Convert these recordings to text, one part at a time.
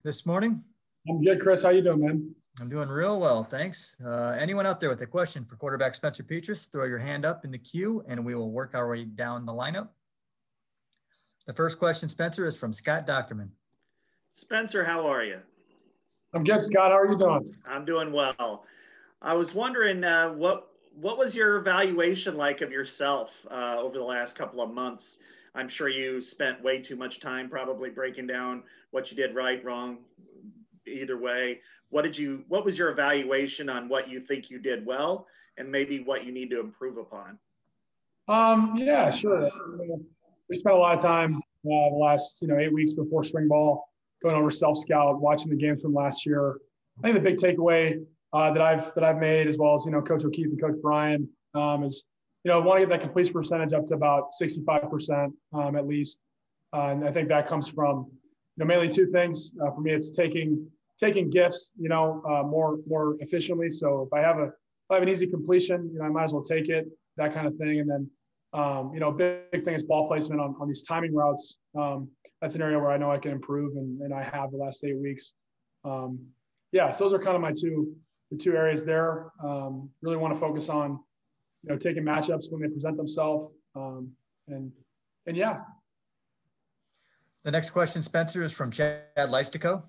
this morning? I'm good, Chris. How you doing, man? I'm doing real well, thanks. Anyone out there with a question for quarterback Spencer Petras, throw your hand up in the queue and we will work our way down the lineup. The first question, Spencer, is from Scott Docterman. Spencer, how are you? I'm good, Scott. How are you doing? I'm doing well. I was wondering what was your evaluation like of yourself over the last couple of months? I'm sure you spent way too much time probably breaking down what you did right, wrong, either way. What was your evaluation on what you think you did well and maybe what you need to improve upon? Yeah, sure. We spent a lot of time the last 8 weeks before spring ball going over self-scout, watching the games from last year. I think the big takeaway that I've made, as well as Coach O'Keefe and Coach Brian, is I want to get that completion percentage up to about 65% at least, and I think that comes from mainly two things. For me, it's taking gifts more efficiently. So if I have an easy completion, I might as well take it, that kind of thing. And then big thing is ball placement on these timing routes. That's an area where I know I can improve, and I have the last 8 weeks. So those are kind of the two areas there. Really want to focus on, taking matchups when they present themselves. And yeah. The next question, Spencer, is from Chad Leistico.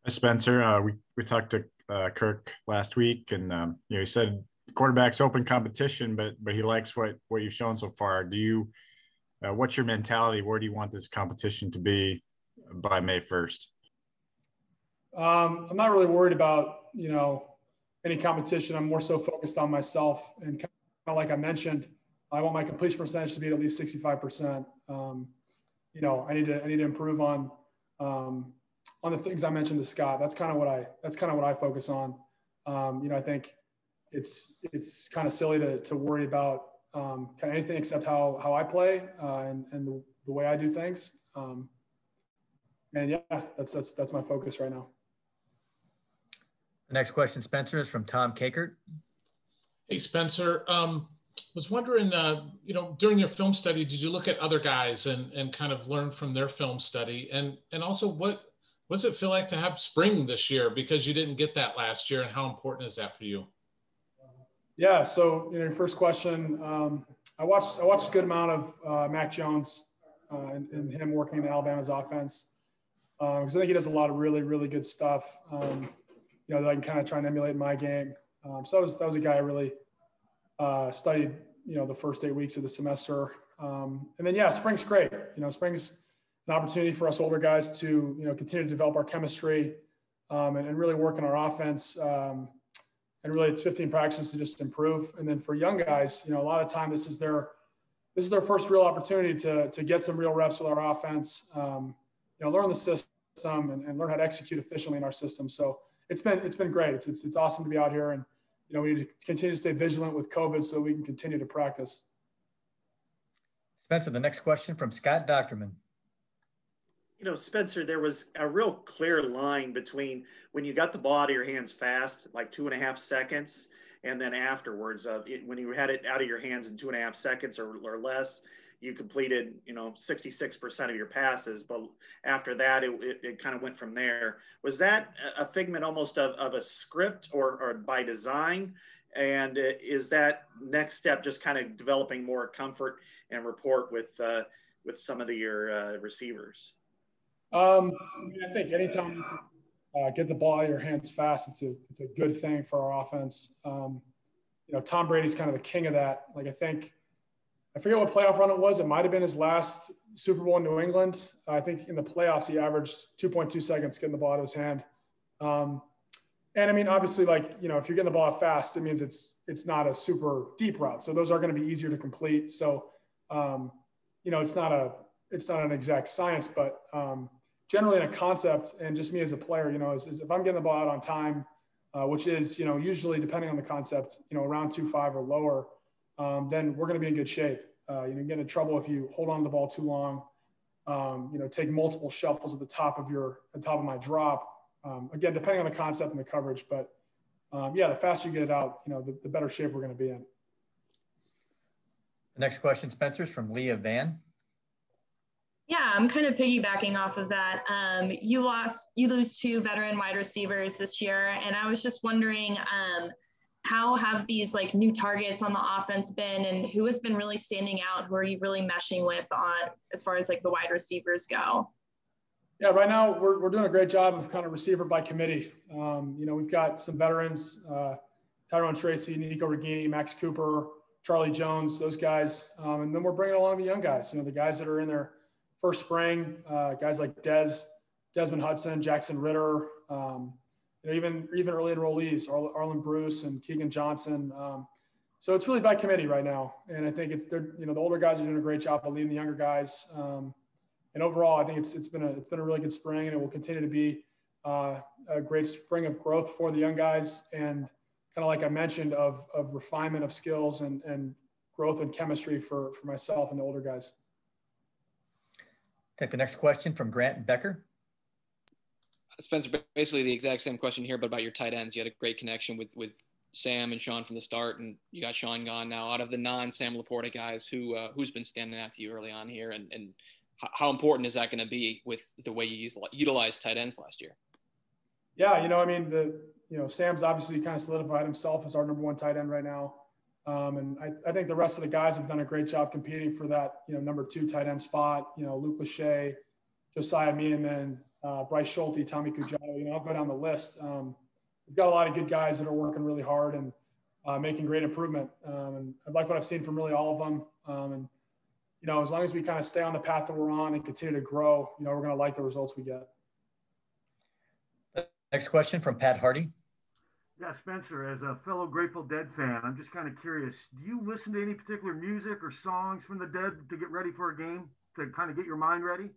Hi, Spencer. We talked to Kirk last week, and he said the quarterback's open competition, but he likes what you've shown so far. Do you? What's your mentality? Where do you want this competition to be by May 1st? I'm not really worried about any competition. I'm more so focused on myself, and kind of like I mentioned, I want my completion percentage to be at least 65%. I need to improve on the things I mentioned to Scott. That's kind of what I focus on. I think it's kind of silly to worry about kind of anything except how I play and the way I do things. That's my focus right now. The next question, Spencer, is from Tom Kakert. Hey, Spencer. Was wondering, during your film study, did you look at other guys and kind of learn from their film study? And also, what does it feel like to have spring this year, because you didn't get that last year, and how important is that for you? Yeah. So your first question, I watched a good amount of Mac Jones and him working in Alabama's offense, because I think he does a lot of really, really good stuff. That I can kind of try and emulate in my game. So that was a guy I really studied, the first 8 weeks of the semester. And then, spring's great. Spring's an opportunity for us older guys to, continue to develop our chemistry and really work on our offense. And really, it's 15 practices to just improve. And then for young guys, a lot of time, this is their first real opportunity to get some real reps with our offense, learn the system and learn how to execute efficiently in our system. So it's been great. It's awesome to be out here, and we need to continue to stay vigilant with COVID so we can continue to practice. Spencer, the next question from Scott Docterman. Spencer, there was a real clear line between when you got the ball out of your hands fast, like 2.5 seconds, and then afterwards, when you had it out of your hands in 2.5 seconds or less, you completed, 66% of your passes. But after that, it kind of went from there. Was that a figment almost of a script or by design? And is that next step just kind of developing more comfort and rapport with some of your receivers? I think anytime you get the ball out of your hands fast, it's a good thing for our offense. Tom Brady's kind of the king of that. I forget what playoff run it was. It might've been his last Super Bowl in New England. I think in the playoffs, he averaged 2.2 seconds getting the ball out of his hand. And I mean, obviously, if you're getting the ball out fast, it means it's not a super deep route. So those are going to be easier to complete. So, it's not an exact science, but generally in a concept, and just me as a player, is if I'm getting the ball out on time, which is, usually depending on the concept, around 2.5 or lower, then we're going to be in good shape. You get in trouble if you hold on to the ball too long, take multiple shuffles at the top of my drop. Again, depending on the concept and the coverage, but the faster you get it out, the better shape we're going to be in. The next question, Spencer, is from Leah Van. Yeah, I'm kind of piggybacking off of that. You lose two veteran wide receivers this year, and I was just wondering, how have these like new targets on the offense been, and who has been really standing out? Who are you really meshing with on as far as like the wide receivers go? Yeah, right now we're doing a great job of kind of receiver by committee. We've got some veterans, Tyrone Tracy, Nico Regini, Max Cooper, Charlie Jones, those guys. And then we're bringing along the young guys, the guys that are in their first spring, guys like Desmond Hudson, Jackson Ritter, even early enrollees, Arlen Bruce and Keegan Johnson. So it's really by committee right now. And I think the older guys are doing a great job of leading the younger guys. And overall, I think it's been a really good spring, and it will continue to be a great spring of growth for the young guys, and kind of like I mentioned, of refinement of skills and growth and chemistry for myself and the older guys. Take the next question from Grant Becker. Spencer, basically the exact same question here, but about your tight ends. You had a great connection with Sam and Sean from the start, and you got Sean gone now. Out of the non-Sam Laporta guys, who's been standing out to you early on here, and how important is that going to be with the way you utilized tight ends last year? Yeah, Sam's obviously kind of solidified himself as our number one tight end right now. And I think the rest of the guys have done a great job competing for that, number two tight end spot. Luke Lachey, Josiah Mieneman, Bryce Schulte, Tommy Cujono. I'll go down the list. We've got a lot of good guys that are working really hard and making great improvement. And I like what I've seen from really all of them. As long as we kind of stay on the path that we're on and continue to grow, we're going to like the results we get. Next question from Pat Hardy. Yeah, Spencer, as a fellow Grateful Dead fan, I'm just kind of curious. Do you listen to any particular music or songs from the Dead to get ready for a game, to kind of get your mind ready?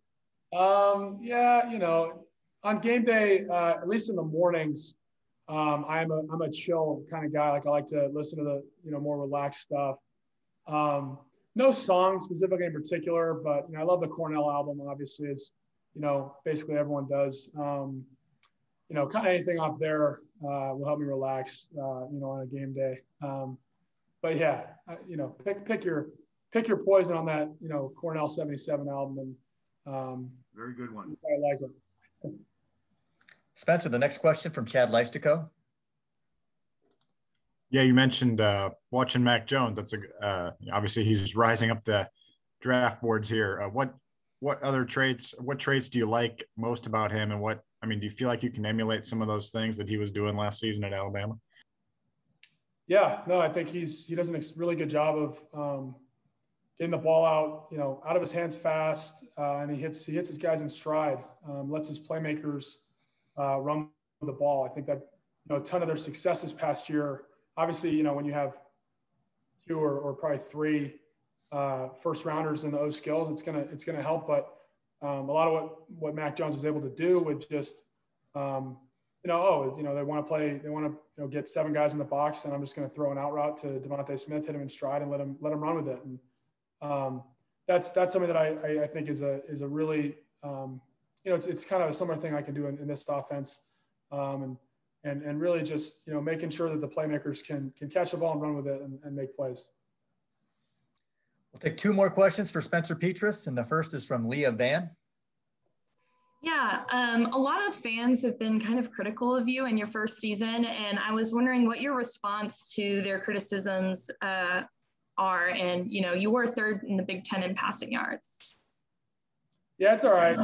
Yeah, on game day, at least in the mornings, I'm a chill kind of guy. Like I like to listen to the more relaxed stuff. No song specifically in particular, but I love the Cornell album. Obviously, it's basically everyone does. Kind of anything off there will help me relax. On a game day. But yeah, pick your poison on that. Cornell '77 album, and very good one. I like it. Spencer, the next question from Chad Leistico. Yeah, you mentioned watching Mac Jones. That's obviously he's rising up the draft boards here. What traits do you like most about him, and do you feel like you can emulate some of those things that he was doing last season at Alabama? Yeah, no, I think he does a really good job of getting the ball out of his hands fast, and he hits his guys in stride. Lets his playmakers run the ball. I think that a ton of their success this past year. Obviously, when you have two or probably three first rounders in those skills, it's gonna help. But a lot of what Mac Jones was able to do with just they want to get seven guys in the box, and I'm just going to throw an out route to Devontae Smith, hit him in stride, and let him run with it. And that's something that I think is a really it's kind of a similar thing I can do in this offense. And really just, making sure that the playmakers can catch the ball and run with it and make plays. We'll take two more questions for Spencer Petras, and the first is from Leah Van. Yeah, a lot of fans have been kind of critical of you in your first season, and I was wondering what your response to their criticisms are. And, you were third in the Big Ten in passing yards. Yeah, it's all right.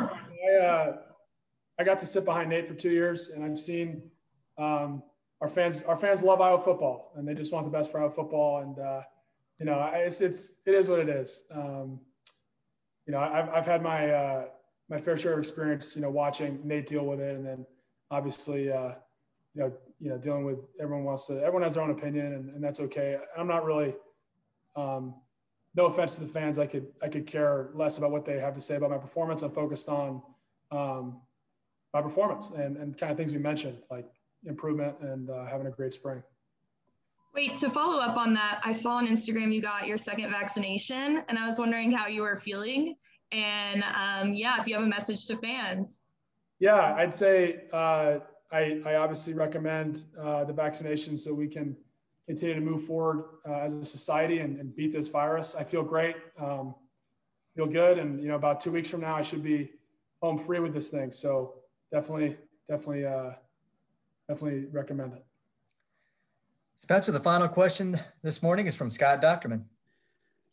I got to sit behind Nate for 2 years, and I've seen our fans love Iowa football, and they just want the best for Iowa football. And it is what it is. I've had my fair share of experience, watching Nate deal with it, and then obviously dealing with everyone has their own opinion, and that's okay. I'm not really no offense to the fans. I could care less about what they have to say about my performance. I'm focused on my performance and kind of things we mentioned, like improvement and having a great spring. Wait, to follow up on that, I saw on Instagram you got your second vaccination, and I was wondering how you were feeling, and if you have a message to fans. Yeah, I'd say I obviously recommend the vaccination so we can continue to move forward as a society and beat this virus. I feel great. feel good. And, you know, about 2 weeks from now, I should be home free with this thing. So definitely recommend it. Spencer, the final question this morning is from Scott Docterman.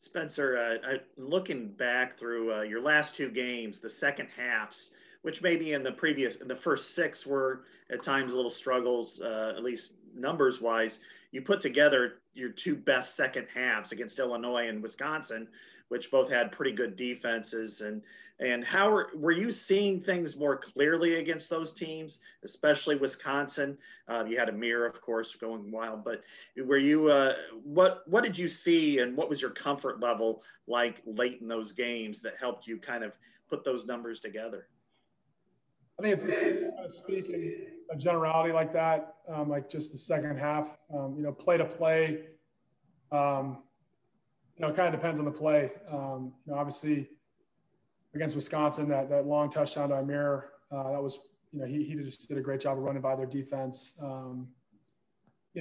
Spencer, looking back through your last 2 games, the second halves, which maybe in the first 6 were at times a little struggles, at least numbers wise, you put together your 2 best second halves against Illinois and Wisconsin, which both had pretty good defenses. And how were you seeing things more clearly against those teams, especially Wisconsin? You had Amir, of course, going wild, but were you, what did you see and what was your comfort level like late in those games that helped you kind of put those numbers together? I think it's kind of speaking a generality like that, like just the second half, you know, play to play, you know, it kind of depends on the play. You know, obviously against Wisconsin, that long touchdown to Amir, that was, you know, he just did a great job of running by their defense. You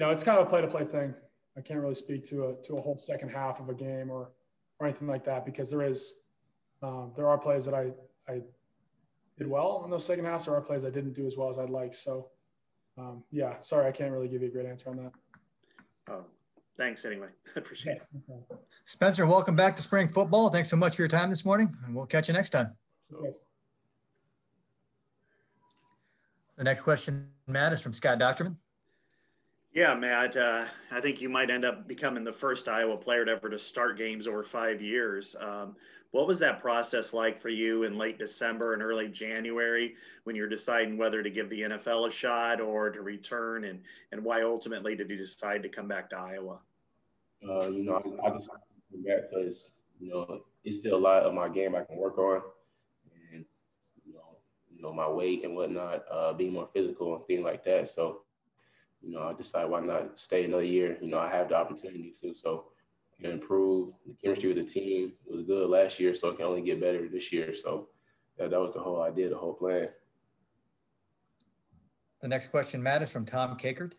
know, it's kind of a play-to-play thing. I can't really speak to a whole second half of a game or anything like that, because there are plays that I did well in those second halves. There are plays I didn't do as well as I'd like. So, yeah, sorry, I can't really give you a great answer on that. Oh, thanks anyway. I appreciate it. Okay. Spencer, welcome back to spring football. Thanks so much for your time this morning, and we'll catch you next time. Okay. The next question, Matt, is from Scott Docterman. Yeah, Matt, I think you might end up becoming the first Iowa player to ever to start games over 5 years. What was that process like for you in late December and early January when you're deciding whether to give the NFL a shot or to return, and why ultimately did you decide to come back to Iowa? You know, I decided to come back because, you know, it's still a lot of my game I can work on, and you know my weight and whatnot, being more physical and things like that. So, you know, I decided why not stay another year. You know, I have the opportunity to, so I can improve. The chemistry with the team was good last year, so it can only get better this year. So that was the whole idea, the whole plan. The next question, Matt, is from Tom Kakert.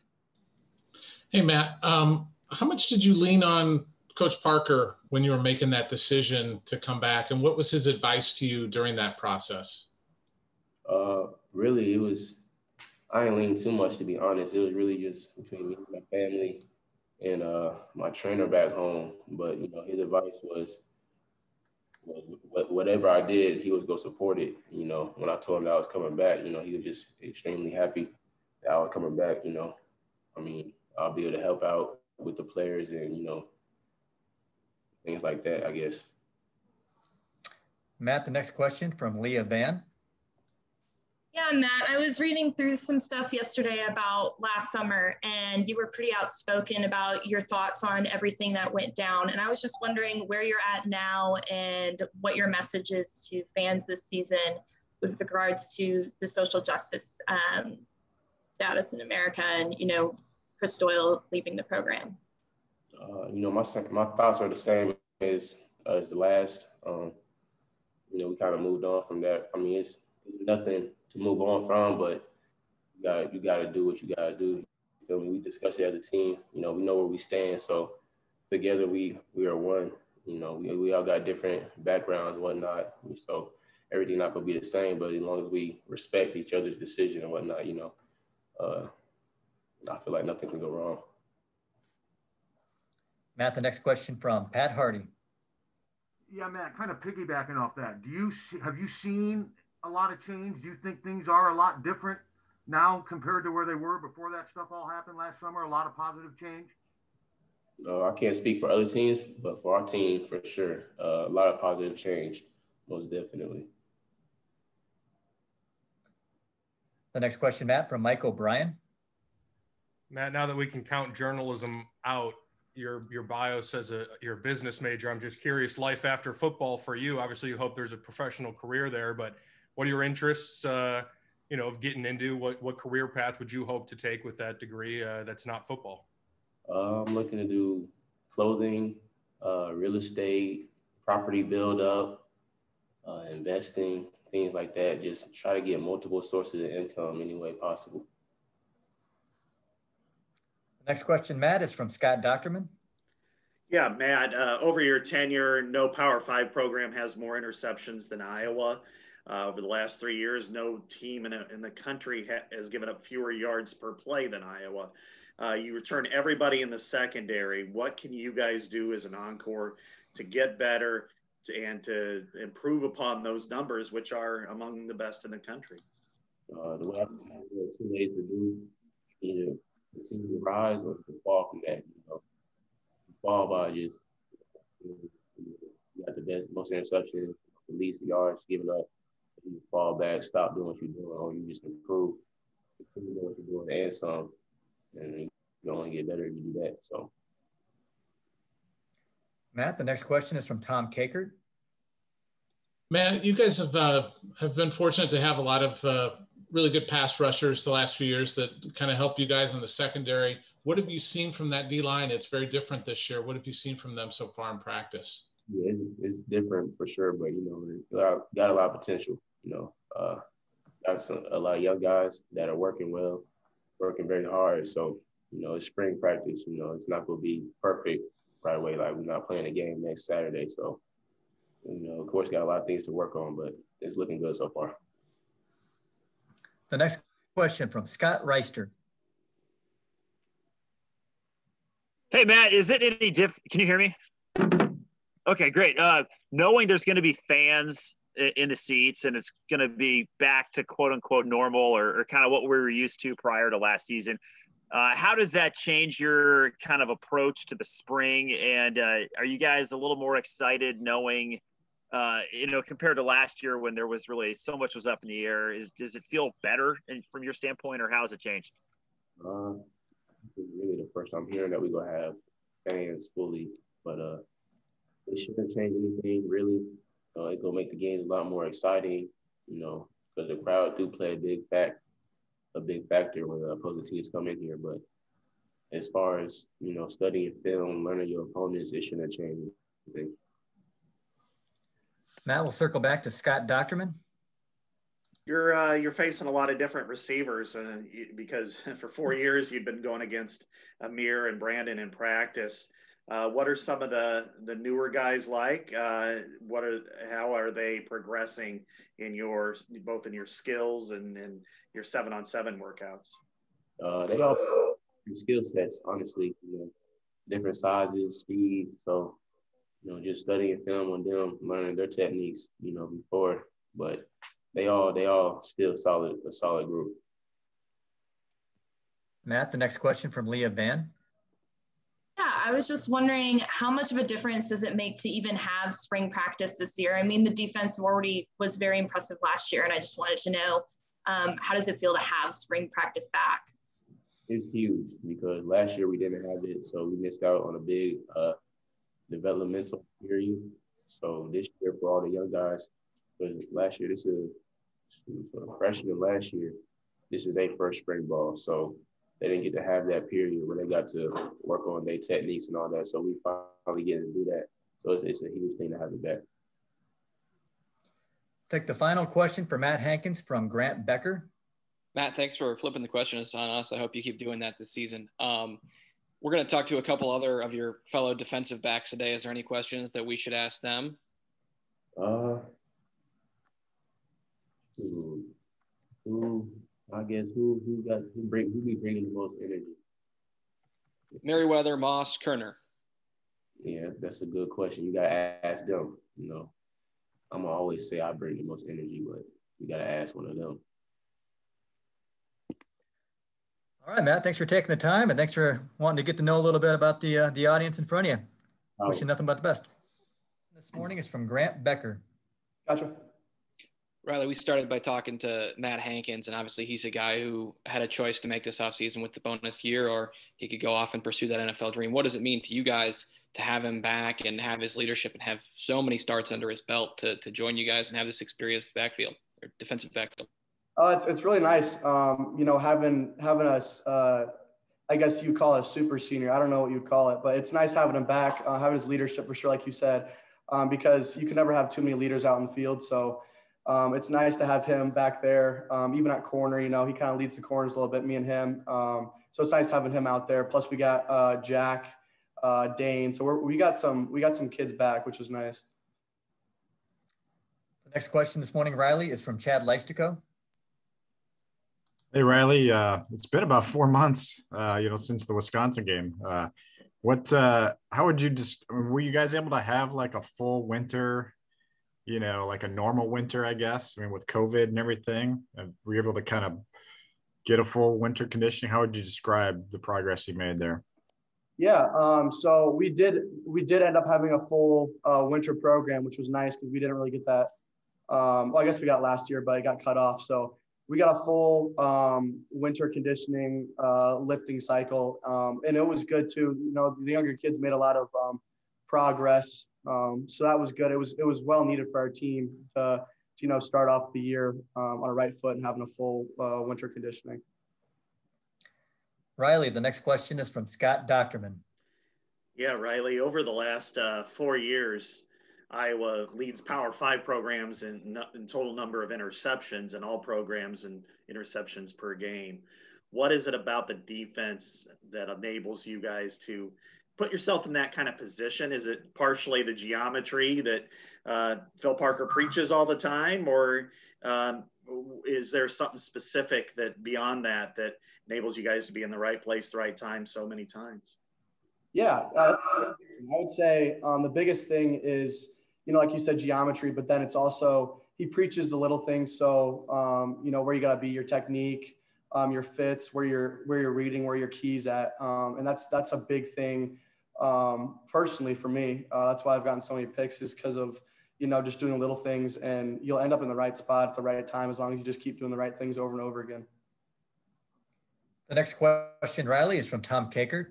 Hey, Matt, how much did you lean on Coach Parker when you were making that decision to come back, and what was his advice to you during that process? Really, I didn't lean too much, to be honest. It was really just between me and my family and my trainer back home. But, you know, his advice was whatever I did, he was going to support it. You know, when I told him that I was coming back, you know, he was just extremely happy that I was coming back, you know. I mean, I'll be able to help out with the players and, you know, things like that, I guess. Matt, the next question from Leah Van. Yeah, Matt, I was reading through some stuff yesterday about last summer, and you were pretty outspoken about your thoughts on everything that went down. And I was just wondering where you're at now and what your message is to fans this season with regards to the social justice status in America and, you know, Chris Doyle leaving the program. You know, my thoughts are the same as the last. You know, we kind of moved on from that. I mean, it's nothing to move on from, but you got to do what you got to do. You feel me? We discuss it as a team. You know, we know where we stand. So together we are one. You know, we all got different backgrounds and whatnot. So everything not going to be the same, but as long as we respect each other's decision and whatnot, you know, I feel like nothing can go wrong. Matt, the next question from Pat Hardy. Yeah, Matt, kind of piggybacking off that. Have you seen a lot of change? Do you think things are a lot different now compared to where they were before that stuff all happened last summer? A lot of positive change? I can't speak for other teams, but for our team, for sure, a lot of positive change, most definitely. The next question, Matt, from Mike O'Brien. Matt, now that we can count journalism out, your bio says you're a business major. I'm just curious, life after football for you. Obviously, you hope there's a professional career there, but what are your interests, you know, of getting into? What career path would you hope to take with that degree that's not football? I'm looking to do clothing, real estate, property build up, investing, things like that. Just try to get multiple sources of income any way possible. Next question, Matt, is from Scott Docterman. Yeah, Matt, over your tenure, no Power 5 program has more interceptions than Iowa. Over the last 3 years, no team in the country has given up fewer yards per play than Iowa. You return everybody in the secondary. What can you guys do as an encore to get better and to improve upon those numbers, which are among the best in the country? The way I there are 2 ways to do, either continue to rise or to fall from that. Fall by just you got the best, most interceptions, the least yards given up. You fall back, stop doing what you're doing, or you just improve, continue doing what you're doing, and some, and you only get better if you do that. So, Matt, the next question is from Tom Kakert. Matt, you guys have been fortunate to have a lot of really good pass rushers the last few years that kind of help you guys in the secondary. What have you seen from that D-line? It's very different this year. What have you seen from them so far in practice? Yeah, it's different for sure, but, got a lot of potential, got a lot of young guys that are working well, working very hard. So, it's spring practice, it's not going to be perfect right away. Like, we're not playing a game next Saturday. So, of course, got a lot of things to work on, but it's looking good so far. The next question from Scott Reister. Hey, Matt, is it any different? Can you hear me? Okay, great. Knowing there's going to be fans in the seats and it's going to be back to quote unquote normal or kind of what we were used to prior to last season, how does that change your kind of approach to the spring? And are you guys a little more excited knowing, compared to last year when there was really so much was up in the air? Does it feel better from your standpoint, or how has it changed? This is really the first time hearing that we're going to have fans fully, but it shouldn't change anything, really. It's going to make the games a lot more exciting, because the crowd do play a big factor when the opposing teams come in here. But as far as, studying film, learning your opponents, it shouldn't change anything. Matt, we'll circle back to Scott Docterman. You're facing a lot of different receivers because for 4 years you've been going against Amir and Brandon in practice. What are some of the newer guys like? How are they progressing in both in your skills and your 7-on-7 workouts? They all have skill sets, honestly. Different sizes, speed. So, just studying film on them, learning their techniques, before, but. They all still a solid group. Matt, the next question from Leah Ban. Yeah, I was just wondering how much of a difference does it make to even have spring practice this year? I mean, the defense already was very impressive last year, and I just wanted to know how does it feel to have spring practice back? It's huge because last year we didn't have it, so we missed out on a big developmental period. So this year for all the young guys, because last year, for the freshmen last year, this is their first spring ball. So they didn't get to have that period where they got to work on their techniques and all that. So we finally get to do that. So it's a huge thing to have it back. Take the final question for Matt Hankins from Grant Becker. Matt, thanks for flipping the questions on us. I hope you keep doing that this season. We're going to talk to a couple other of your fellow defensive backs today. Is there any questions that we should ask them? I guess who be bringing the most energy? Merriweather, Moss, Koerner. Yeah, that's a good question. You gotta ask them. I'm gonna always say I bring the most energy, but you gotta ask one of them. All right, Matt. Thanks for taking the time, and thanks for wanting to get to know a little bit about the audience in front of you. Wish you nothing but the best. This morning is from Grant Becker. Gotcha. Riley, we started by talking to Matt Hankins, and obviously he's a guy who had a choice to make this offseason with the bonus year, or he could go off and pursue that NFL dream. What does it mean to you guys to have him back and have his leadership and have so many starts under his belt to join you guys and have this experienced backfield or defensive backfield? It's really nice, having us, I guess you call it a super senior. I don't know what you'd call it, but it's nice having him back, having his leadership for sure, like you said, because you can never have too many leaders out in the field. So it's nice to have him back there, even at corner. He kind of leads the corners a little bit, me and him. So it's nice having him out there. Plus we got Jack Dane. So we got some kids back, which was nice. The next question this morning, Riley, is from Chad Leistico. Hey, Riley, it's been about 4 months, since the Wisconsin game. How would you were you guys able to have like a full winter, like a normal winter, I guess? I mean, with COVID and everything, were you able to kind of get a full winter conditioning? How would you describe the progress you made there? Yeah, so we did end up having a full winter program, which was nice because we didn't really get that. Well, I guess we got last year, but it got cut off. So we got a full winter conditioning lifting cycle, and it was good too. The younger kids made a lot of progress, so that was good. It was well needed for our team to start off the year on a right foot and having a full winter conditioning. Riley, the next question is from Scott Docterman. Yeah, Riley, over the last 4 years, Iowa leads Power 5 programs in total number of interceptions and all programs and interceptions per game. What is it about the defense that enables you guys to put yourself in that kind of position? Is it partially the geometry that Phil Parker preaches all the time, or is there something specific that beyond that enables you guys to be in the right place, the right time so many times? Yeah, I would say the biggest thing is, like you said, geometry, but then it's also, he preaches the little things. So, where you got to be, your technique, your fits, where you're reading, where your key's at. And that's a big thing personally for me. That's why I've gotten so many picks, is because of, just doing little things, and you'll end up in the right spot at the right time as long as you just keep doing the right things over and over again. The next question, Riley, is from Tom Kakert.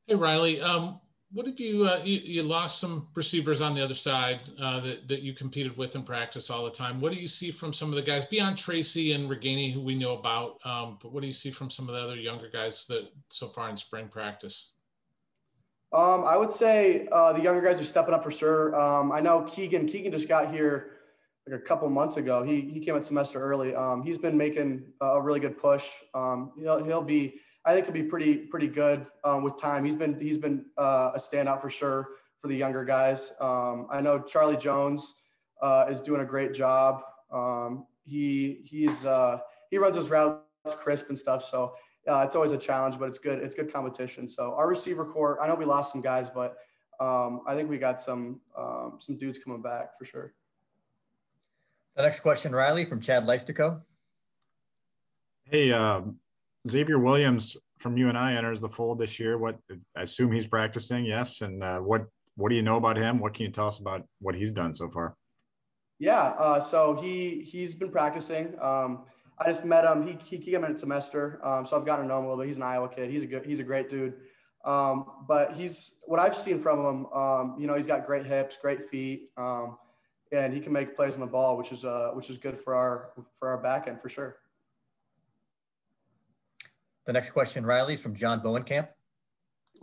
Hey, Riley, what have you lost some receivers on the other side that you competed with in practice all the time. What do you see from some of the guys beyond Tracy and Reganey, who we know about? But what do you see from some of the other younger guys that so far in spring practice? I would say the younger guys are stepping up for sure. I know Keegan just got here like a couple months ago. He came at semester early. He's been making a really good push. I think he'll be pretty good with time. He's been a standout for sure for the younger guys. I know Charlie Jones is doing a great job. He runs his routes crisp and stuff. So it's always a challenge, but it's good. It's good competition. So our receiver core, I know we lost some guys, but I think we got some dudes coming back for sure. The next question, Riley, from Chad Leistico. Hey, Xavier Williams from UNI enters the fold this year. I assume he's practicing, yes. And what do you know about him? What can you tell us about what he's done so far? Yeah, so he's been practicing. I just met him. He came in at semester, so I've gotten to know him a little bit. He's an Iowa kid. He's a great dude. But what I've seen from him, he's got great hips, great feet, and he can make plays on the ball, which is good for our back end for sure. The next question, Riley, is from John Bowenkamp.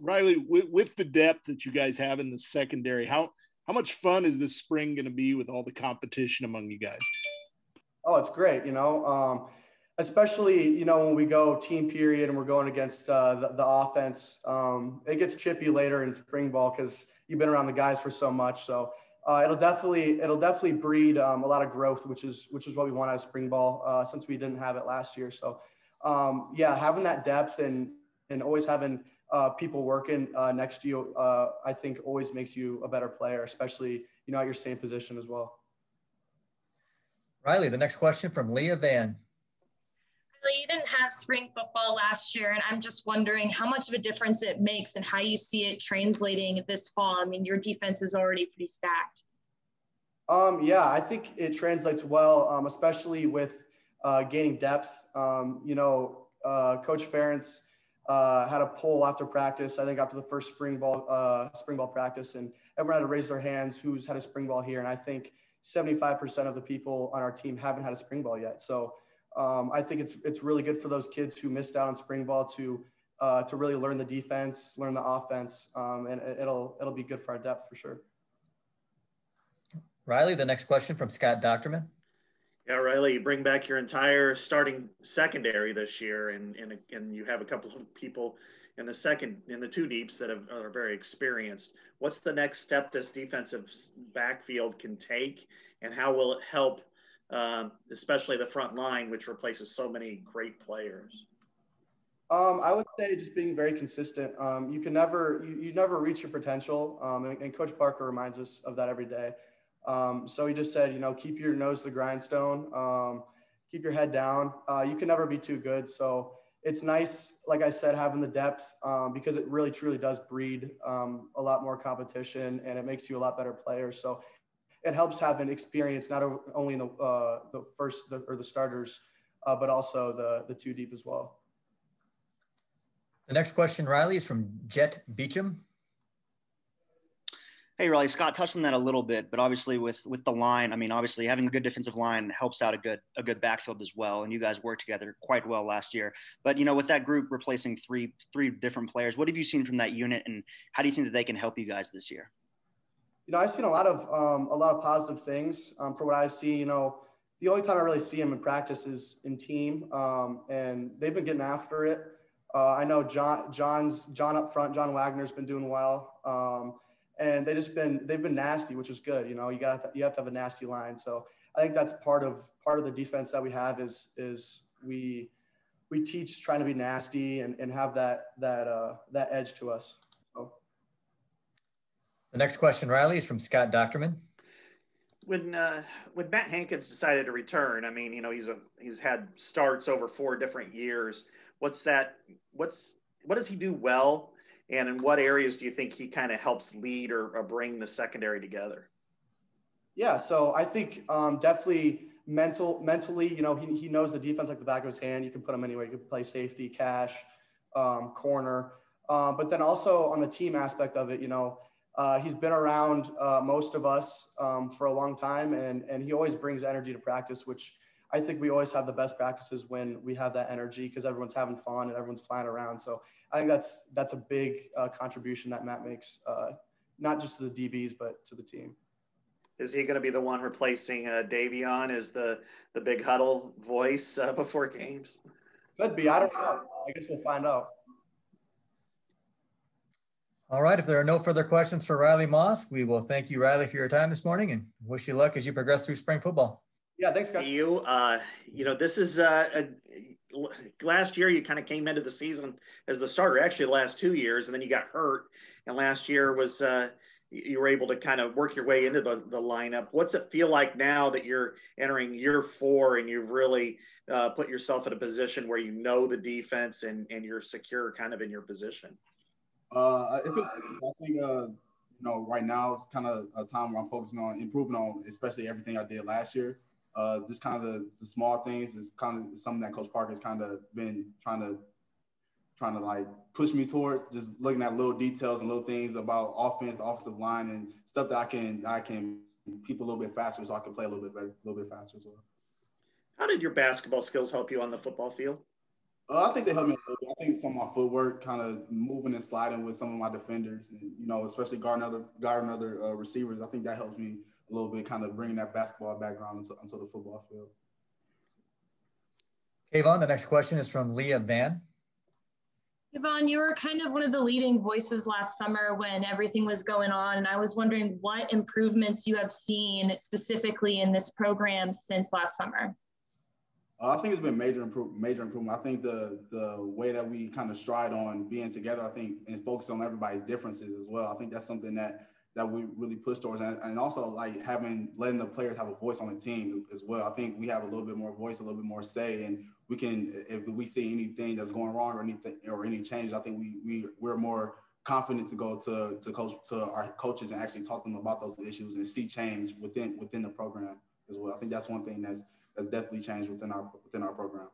Riley, with the depth that you guys have in the secondary, how much fun is this spring going to be with all the competition among you guys? Oh, it's great. Especially, when we go team period and we're going against the offense, it gets chippy later in spring ball because you've been around the guys for so much. So it'll definitely breed a lot of growth, which is what we want out of spring ball since we didn't have it last year. So having that depth and always having people working next to you, I think always makes you a better player, especially, at your same position as well. Riley, the next question from Leah Van. You didn't have spring football last year, and I'm just wondering how much of a difference it makes and how you see it translating this fall. I mean, your defense is already pretty stacked. I think it translates well, especially with gaining depth. Coach Ferentz had a poll after practice, I think after the first spring ball practice, and everyone had to raise their hands who's had a spring ball here. And I think 75% of the people on our team haven't had a spring ball yet. So I think it's really good for those kids who missed out on spring ball to really learn the defense, learn the offense, and it'll be good for our depth for sure. Riley, the next question from Scott Docterman. Yeah, Riley, you bring back your entire starting secondary this year, and you have a couple of people and the two deeps that are very experienced. What's the next step this defensive backfield can take, and how will it help, especially the front line, which replaces so many great players? I would say just being very consistent. You can never, you never reach your potential. And Coach Barker reminds us of that every day. So he just said, keep your nose to the grindstone, keep your head down. You can never be too good. So it's nice, like I said, having the depth because it really truly does breed a lot more competition, and it makes you a lot better player. So it helps having experience, not only in the starters, but also the two deep as well. The next question, Riley, is from Jet Beecham. Hey, Riley, Scott touched on that a little bit, but obviously with the line, I mean, obviously having a good defensive line helps out a good backfield as well. And you guys worked together quite well last year. But, with that group replacing three different players, what have you seen from that unit, and how do you think that they can help you guys this year? I've seen a lot of positive things from what I've seen. The only time I really see them in practice is in team, and they've been getting after it. I know John up front, John Wagner's been doing well. And they've been nasty, which is good. You have to have a nasty line. So I think that's part of the defense that we have is we teach trying to be nasty and have that edge to us. So. The next question, Riley, is from Scott Docterman. When Matt Hankins decided to return, I mean, he's had starts over 4 different years. What does he do well? And in what areas do you think he kind of helps lead or bring the secondary together? Yeah, so I think definitely mentally, he knows the defense like the back of his hand. You can put him anywhere. You can play safety, cash, corner. But then also on the team aspect of it, he's been around most of us for a long time, and he always brings energy to practice, which I think we always have the best practices when we have that energy because everyone's having fun and everyone's flying around. So I think that's a big contribution that Matt makes, not just to the DBs, but to the team. Is he going to be the one replacing Davion as the big huddle voice before games? Could be. I don't know. I guess we'll find out. All right. If there are no further questions for Riley Moss, we will thank you, Riley, for your time this morning and wish you luck as you progress through spring football. Yeah, thanks, guys. This is last year you kind of came into the season as the starter, actually the last 2 years, and then you got hurt. And last year was you were able to kind of work your way into the lineup. What's it feel like now that you're entering year 4 and you've really put yourself in a position where the defense and you're secure kind of in your position? I think right now it's kind of a time where I'm focusing on improving on especially everything I did last year. This kind of the small things is kind of something that Coach Parker has kind of been trying to like push me towards, just looking at little details and little things about offense, the offensive line, and stuff that I can keep a little bit faster so I can play a little bit better, a little bit faster as well. How did your basketball skills help you on the football field? I think they helped me a little bit. I think some of my footwork, kind of moving and sliding with some of my defenders, and especially guarding other receivers. I think that helps me a little bit, kind of bringing that basketball background into the football field. Kaevon, the next question is from Leah Van. Kaevon, you were kind of one of the leading voices last summer when everything was going on, and I was wondering what improvements you have seen specifically in this program since last summer. I think it's been major improvement. I think the way that we kind of stride on being together, I think, and focus on everybody's differences as well. I think that's something that we really push towards, and also like letting the players have a voice on the team as well. I think we have a little bit more voice, a little bit more say, and we can, if we see anything that's going wrong or any change, I think we're more confident to go to our coaches and actually talk to them about those issues and see change within the program as well. I think that's one thing that's definitely changed within our program.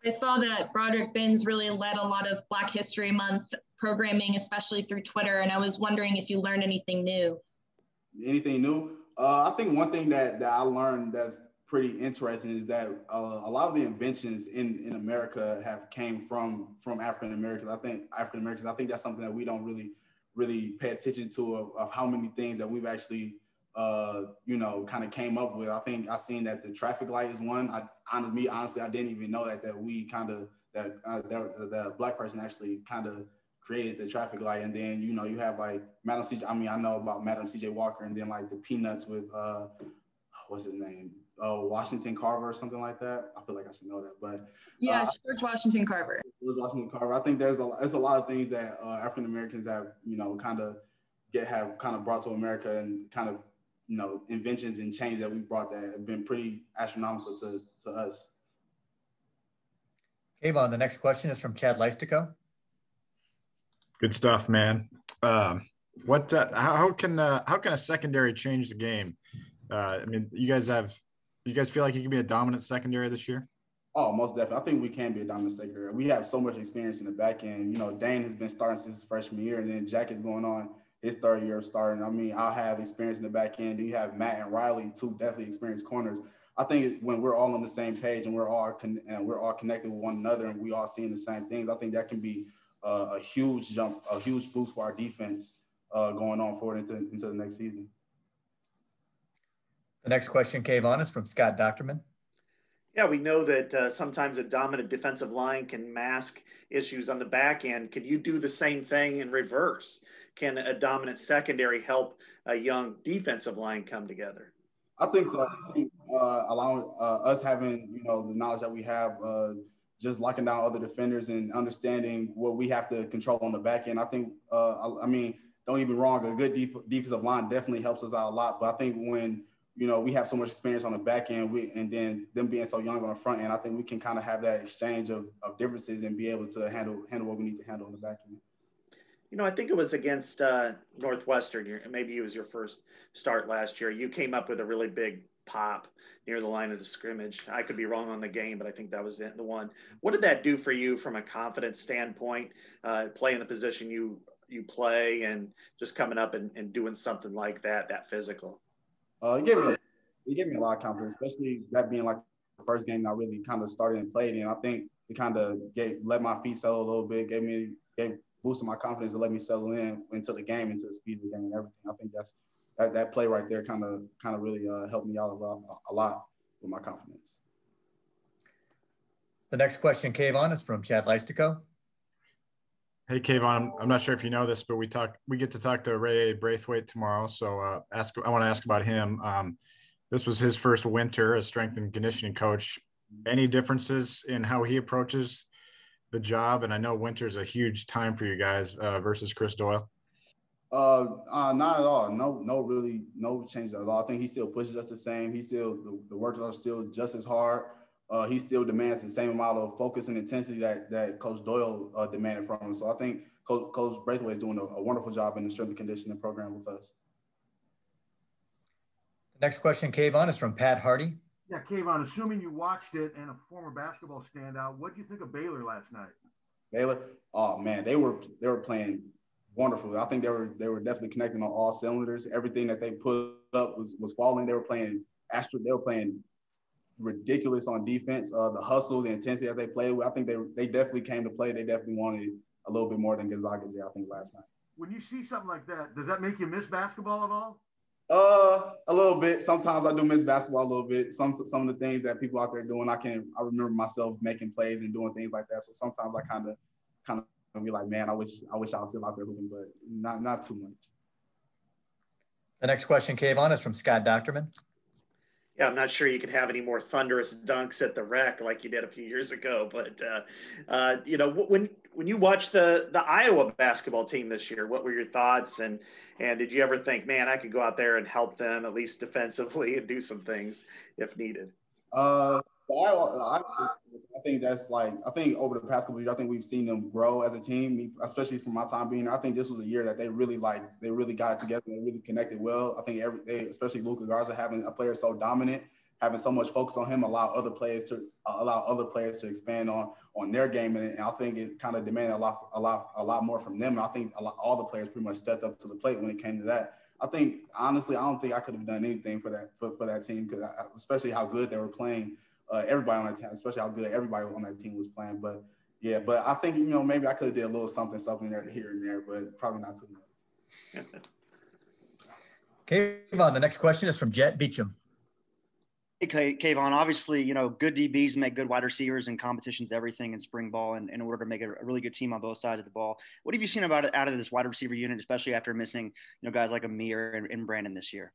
I saw that Broderick Binns really led a lot of Black History Month programming, especially through Twitter, and I was wondering if you learned anything new. Anything new? I think one thing that I learned that's pretty interesting is that a lot of the inventions in America have came from African Americans. I think that's something that we don't really pay attention to of how many things that we've actually kind of came up with. I think I seen that the traffic light is one. Honestly, I didn't even know that the black person actually kind of created the traffic light. And then, you know, you have like Madam CJ. I mean, I know about Madam CJ Walker, and then like the Peanuts with what's his name? Oh, Washington Carver or something like that. I feel like I should know that, but yeah, George Washington Carver. George Washington Carver. I think there's a lot of things that African Americans have, you know, kind of brought to America, and kind of, you know, inventions and change that we brought that have been pretty astronomical to us. Kaevon, the next question is from Chad Leistico. Good stuff, man. How can a secondary change the game? I mean, you guys feel like you can be a dominant secondary this year? Oh, most definitely. I think we can be a dominant secondary. We have so much experience in the back end. You know, Dane has been starting since his freshman year, and then Jack is going on his third year of starting. I mean, I'll have experience in the back end. You have Matt and Riley, two definitely experienced corners. I think when we're all on the same page and we're all connected with one another, and we all seeing the same things, I think that can be a huge jump, a huge boost for our defense going on forward into the next season. The next question, Kaevon, is from Scott Docterman. Yeah, we know that sometimes a dominant defensive line can mask issues on the back end. Could you do the same thing in reverse? Can a dominant secondary help a young defensive line come together? I think so. I think allowing us having, you know, the knowledge that we have, just locking down other defenders and understanding what we have to control on the back end. I think, I mean, don't get me wrong, a good defensive line definitely helps us out a lot. But I think when, you know, we have so much experience on the back end, and then them being so young on the front end, I think we can kind of have that exchange of differences and be able to handle what we need to handle on the back end. You know, I think it was against Northwestern. Maybe it was your first start last year. You came up with a really big pop near the line of the scrimmage. I could be wrong on the game, but I think that was the one. What did that do for you from a confidence standpoint, playing the position you play and just coming up and doing something like that physical? It gave me a lot of confidence, especially that being like the first game I really kind of started and played in. I think it kind of let my feet settle a little bit, boosted my confidence and let me settle into the game, into the speed of the game and everything. I think that play right there kind of really helped me out a lot with my confidence. The next question, Kaevon, is from Chad Leistico. Hey, Kaevon, I'm not sure if you know this, but we get to talk to Ray Braithwaite tomorrow. So I want to ask about him. This was his first winter as strength and conditioning coach. Any differences in how he approaches the job? And I know winter's a huge time for you guys versus Chris Doyle. Not at all. No change at all. I think he still pushes us the same. The workers are still just as hard. He still demands the same amount of focus and intensity that Coach Doyle demanded from him. So I think Coach Braithwaite is doing a wonderful job in the strength and conditioning program with us. The next question, Kaevon, is from Pat Hardy. Yeah, Kaevon, assuming you watched it and a former basketball standout, what did you think of Baylor last night? Baylor? Oh man, they were playing wonderfully. I think they were definitely connecting on all cylinders. Everything that they put up was falling. They were playing ridiculous on defense. The hustle, the intensity that they played with, I think they definitely came to play. They definitely wanted a little bit more than Gonzaga did, I think, last night. When you see something like that, does that make you miss basketball at all? A little bit. Sometimes I do miss basketball a little bit. Some of the things that people out there doing, I remember myself making plays and doing things like that. So sometimes I kind of be like, man, I wish I was still out there hooping, but not too much. The next question, Kaevon, is from Scott Docterman. Yeah, I'm not sure you could have any more thunderous dunks at the Rec like you did a few years ago. But, you know, when you watched the Iowa basketball team this year, what were your thoughts? And did you ever think, man, I could go out there and help them at least defensively and do some things if needed? I think I think over the past couple of years, I think we've seen them grow as a team, especially from my time being there. I think this was a year that they really got it together and they really connected well. I think especially Luka Garza, having a player so dominant, having so much focus on him, allow other players to expand on their game. And I think it kind of demanded a lot more from them. And I think all the players pretty much stepped up to the plate when it came to that. I think, honestly, I don't think I could have done anything for that team, because especially how good they were playing. Everybody on that team, especially how good everybody on that team was playing. But yeah, I think, you know, maybe I could have did a little something there here and there, but probably not too much. Okay, the next question is from Jet Beecham. Hey, Kaevon, obviously, good DBs make good wide receivers, and competition's everything in spring ball and in order to make a really good team on both sides of the ball. What have you seen out of this wide receiver unit, especially after missing, guys like Amir and Brandon this year?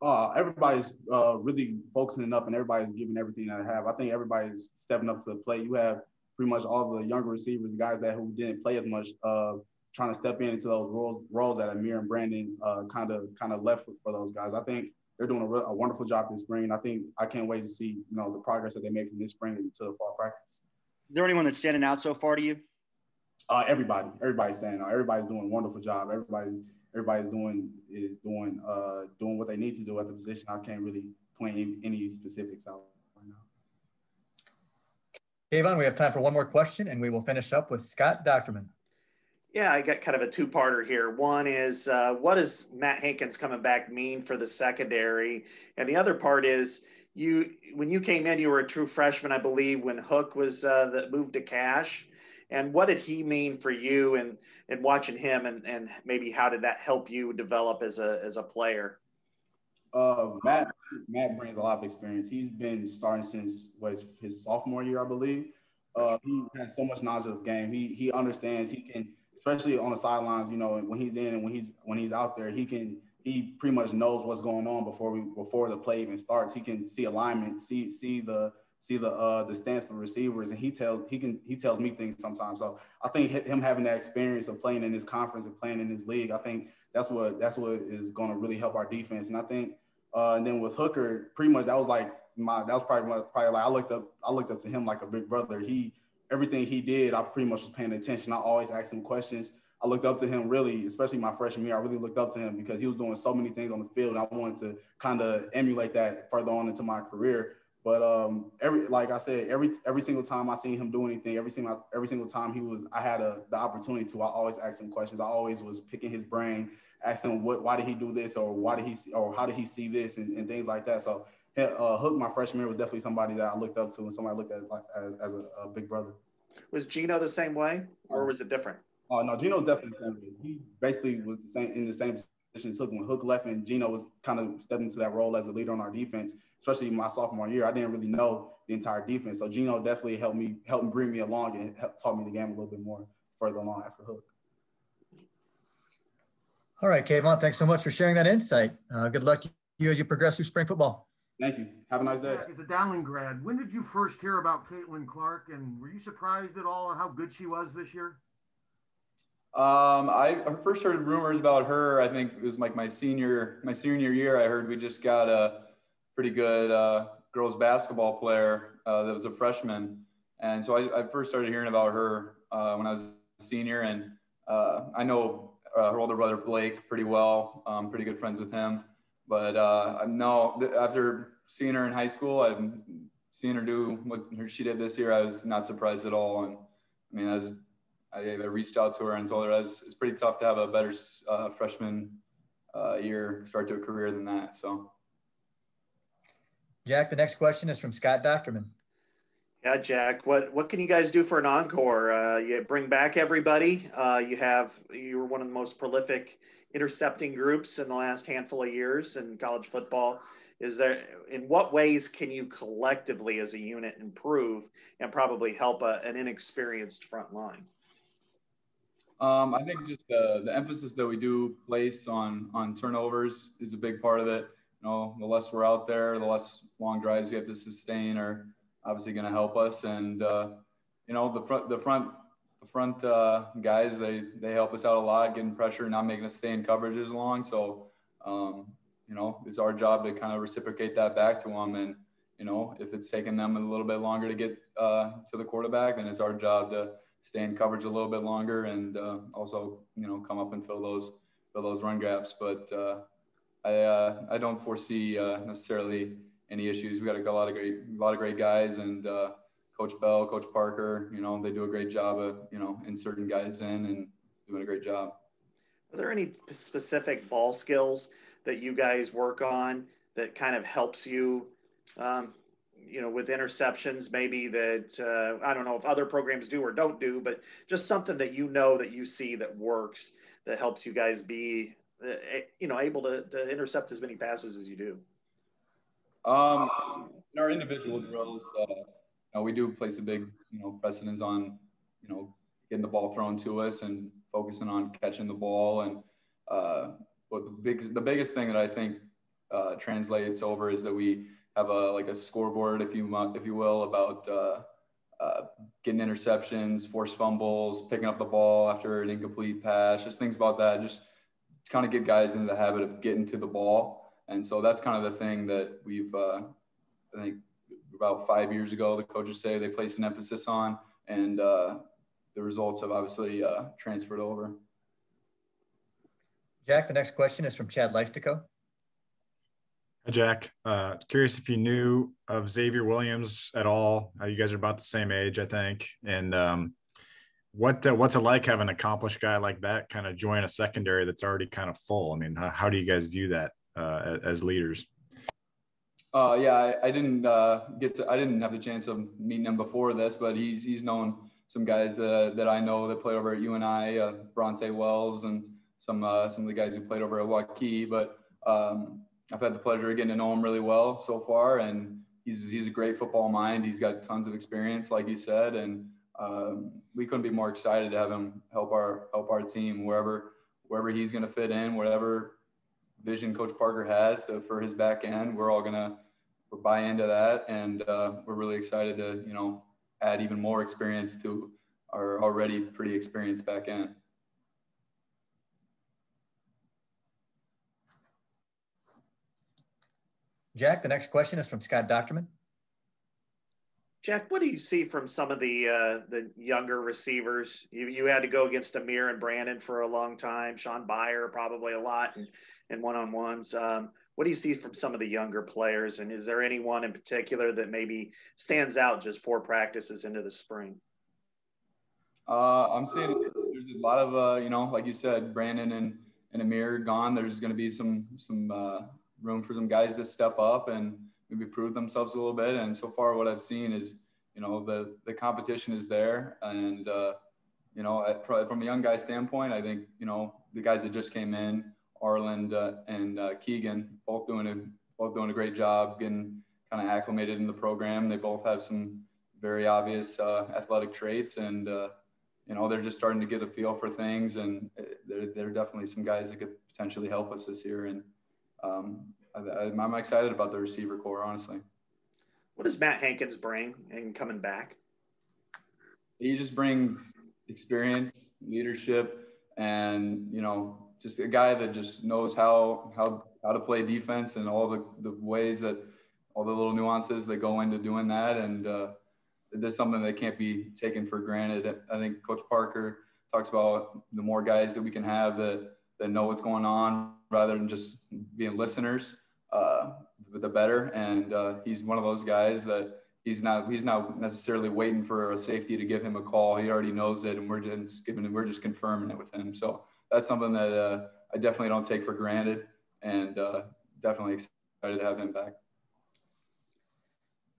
Everybody's really focusing up, and everybody's giving everything that they have. I think everybody's stepping up to the plate. You have pretty much all the younger receivers, guys who didn't play as much, trying to step into those roles that Amir and Brandon kind of left for those guys. I think they're doing a wonderful job this spring. I can't wait to see the progress that they make from this spring into the fall practice. Is there anyone that's standing out so far to you? Everybody's standing out. Everybody's doing a wonderful job. Everybody's doing what they need to do at the position. I can't really point any specifics out right now. Kaevon, we have time for one more question, and we will finish up with Scott Docterman. Yeah, I got kind of a two-parter here. One is, what does Matt Hankins coming back mean for the secondary? And the other part is, when you came in, you were a true freshman, I believe, when Hook was that moved to Cash. And what did he mean for you and watching him, and maybe how did that help you develop as a player? Matt brings a lot of experience. He's been starting since his sophomore year, I believe. He has so much knowledge of the game. He understands. He can, especially on the sidelines, when he's in and when he's out there, he pretty much knows what's going on before the play even starts. He can see alignment, see the stance of the receivers, and he tells me things sometimes. So I think him having that experience of playing in his conference and playing in his league, I think that's what is going to really help our defense. And I think, and then with Hooker, pretty much that was probably like I looked up to him like a big brother. Everything he did, I pretty much was paying attention. I always asked him questions. I looked up to him really, especially my freshman year. I really looked up to him because he was doing so many things on the field. I wanted to kind of emulate that further on into my career. But like I said, every single time I seen him do anything, every single time I had the opportunity to, I always asked him questions. I always was picking his brain, asking him why did he do this, or how did he see this, and things like that. So Hook, my freshman year, was definitely somebody that I looked up to and somebody I looked at as a big brother. Was Gino the same way, or was it different? No, Gino's definitely the same way. He basically was in the same position as Hook. When Hook left and Gino was kind of stepping into that role as a leader on our defense, especially my sophomore year, I didn't really know the entire defense. So Gino definitely helped me bring me along and taught me the game a little bit more further along after Hook. All right, Kaevon, thanks so much for sharing that insight. Good luck to you as you progress through spring football. Thank you. Have a nice day. As a Dowling grad, when did you first hear about Caitlin Clark, and were you surprised at all at how good she was this year? I first heard rumors about her. I think it was like my senior year. I heard we just got a pretty good girls basketball player that was a freshman, and so I first started hearing about her when I was a senior. And I know her older brother Blake pretty well. I'm pretty good friends with him. But no, after seeing her in high school, I've seen her do what she did this year. I was not surprised at all. And I mean, I reached out to her and told her it's pretty tough to have a better freshman year start to a career than that. So, Jack, the next question is from Scott Docterman. Yeah, Jack, what can you guys do for an encore? You bring back everybody. You were one of the most prolific intercepting groups in the last handful of years in college football. In what ways can you collectively as a unit improve and probably help an inexperienced front line? I think just the emphasis that we do place on turnovers is a big part of it. The less we're out there, the less long drives we have to sustain are obviously going to help us. And the front guys, they help us out a lot, getting pressure, not making us stay in coverages long. So it's our job to kind of reciprocate that back to them. And if it's taking them a little bit longer to get to the quarterback, then it's our job to stay in coverage a little bit longer and also come up and fill those run gaps. But I don't foresee necessarily any issues. We got a lot of great guys, and Coach Bell, Coach Parker, they do a great job of inserting guys in and doing a great job. Are there any specific ball skills that you guys work on that kind of helps you with interceptions, maybe that I don't know if other programs do or don't do, but just something that that you see that works, that helps you guys be able to intercept as many passes as you do? in our individual drills, we do place a big, precedence on, getting the ball thrown to us and focusing on catching the ball. And but the biggest thing that I think translates over is that we have a scoreboard, if you will, about getting interceptions, forced fumbles, picking up the ball after an incomplete pass, just things about that, just kind of get guys into the habit of getting to the ball. And so that's kind of the thing that we've, I think about 5 years ago, the coaches say they placed an emphasis on, and the results have obviously transferred over. Jack, the next question is from Chad Leistico. Hi, Jack. Curious if you knew of Xavier Williams at all. You guys are about the same age, I think. And what's it like having an accomplished guy like that kind of join a secondary that's already kind of full? I mean, how do you guys view that as leaders? Yeah, I didn't I didn't have the chance of meeting him before this, but he's known some guys that I know that play over at UNI, Bronte Wells, and some of the guys who played over at Waukee. But I've had the pleasure of getting to know him really well so far, and he's a great football mind. He's got tons of experience, like you said, and we couldn't be more excited to have him help our team wherever he's going to fit in, whatever vision Coach Parker has for his back end. We're all going to buy into that, and we're really excited to add even more experience to our already pretty experienced back end. Jack, the next question is from Scott Docterman. Jack, what do you see from some of the younger receivers? You had to go against Amir and Brandon for a long time, Sean Byer probably a lot in one-on-ones. What do you see from some of the younger players, and is there anyone in particular that maybe stands out just 4 practices into the spring? I'm seeing there's a lot of like you said, Brandon and Amir gone. There's going to be some room for some guys to step up and maybe prove themselves a little bit. And so far what I've seen is, the competition is there. And, from a young guy standpoint, I think, the guys that just came in, Arland and Keegan, both doing a great job getting kind of acclimated in the program. They both have some very obvious athletic traits, and, they're just starting to get a feel for things. And they're definitely some guys that could potentially help us this year. And, I'm excited about the receiver core, honestly. What does Matt Hankins bring in coming back? He just brings experience, leadership, and, just a guy that just knows how to play defense and all the ways that all the little nuances that go into doing that. And there's something that can't be taken for granted. I think Coach Parker talks about the more guys that we can have that know what's going on rather than just being listeners, the better. And he's one of those guys that he's not necessarily waiting for a safety to give him a call. He already knows it, and we're just confirming it with him. So that's something that I definitely don't take for granted, and definitely excited to have him back.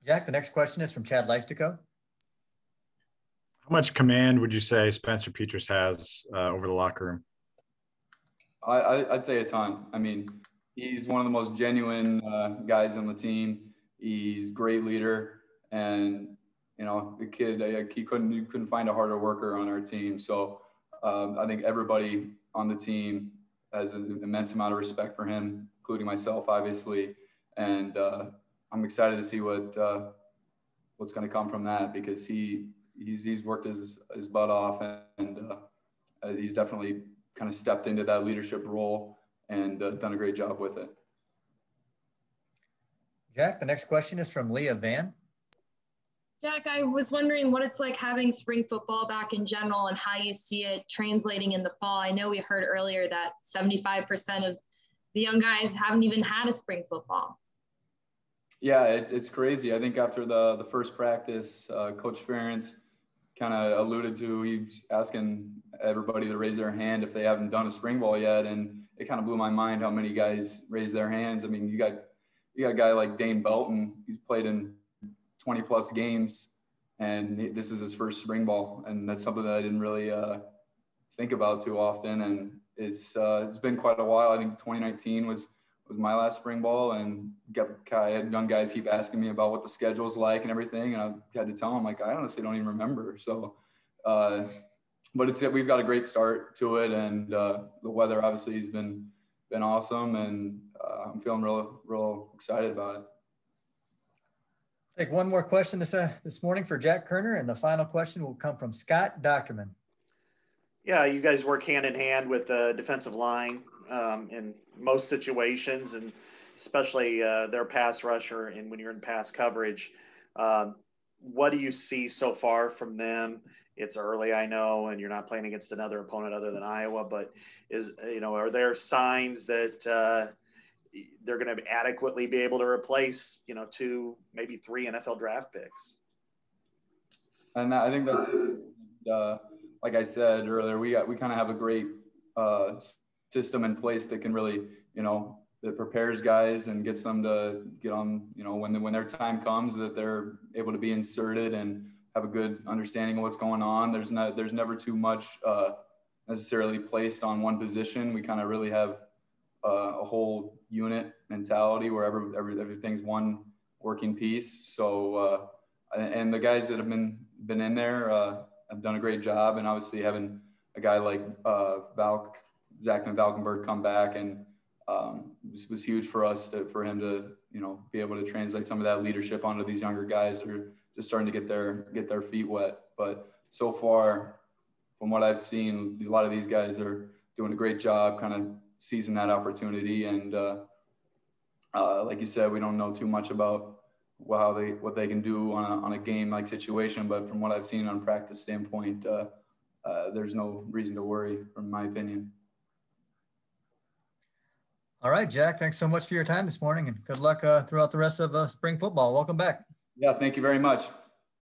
Jack, the next question is from Chad Leistico. How much command would you say Spencer Petras has over the locker room? I'd say a ton. I mean, he's one of the most genuine guys on the team. He's a great leader, and the kid, you couldn't find a harder worker on our team. So I think everybody on the team has an immense amount of respect for him, including myself, obviously. And I'm excited to see what's going to come from that, because he's worked his butt off, and he's definitely kind of stepped into that leadership role and done a great job with it. Jack, the next question is from Leah Van. Jack, I was wondering what it's like having spring football back in general and how you see it translating in the fall. I know we heard earlier that 75% of the young guys haven't even had a spring football. Yeah, it's crazy. I think after the first practice, Coach Ferentz kind of alluded to, he's asking everybody to raise their hand if they haven't done a spring ball yet. And it kind of blew my mind how many guys raised their hands. I mean, you got a guy like Dane Belton. He's played in 20 plus games, and this is his first spring ball. And that's something that I didn't really think about too often. And it's been quite a while. I think 2019 was was my last spring ball, and I had young guys keep asking me about what the schedule's like and everything, and I had to tell them, like, I honestly don't even remember. So, but we've got a great start to it, and the weather obviously has been awesome, and I'm feeling real excited about it. Take one more question this morning for Jack Koerner, and the final question will come from Scott Docterman. Yeah, you guys work hand in hand with the defensive line in most situations, and especially their pass rusher and when you're in pass coverage. What do you see so far from them? It's early, I know, and you're not playing against another opponent other than Iowa, but are there signs that they're going to adequately be able to replace, 2, maybe 3 NFL draft picks? And I think that's like I said earlier, we kind of have a great system in place that can really, that prepares guys and gets them to get on, when their time comes, that they're able to be inserted and have a good understanding of what's going on. There's never too much necessarily placed on one position. We kind of really have a whole unit mentality where everything's one working piece. So, and the guys that have been in there have done a great job. And obviously having a guy like Zachman Valkenburg come back and was huge for us for him to, be able to translate some of that leadership onto these younger guys that are just starting to get their feet wet. But so far, from what I've seen, a lot of these guys are doing a great job kind of seizing that opportunity. And like you said, we don't know too much about what they can do on a game like situation, but from what I've seen on practice standpoint, there's no reason to worry, from my opinion. All right, Jack, thanks so much for your time this morning, and good luck throughout the rest of spring football. Welcome back. Yeah, thank you very much.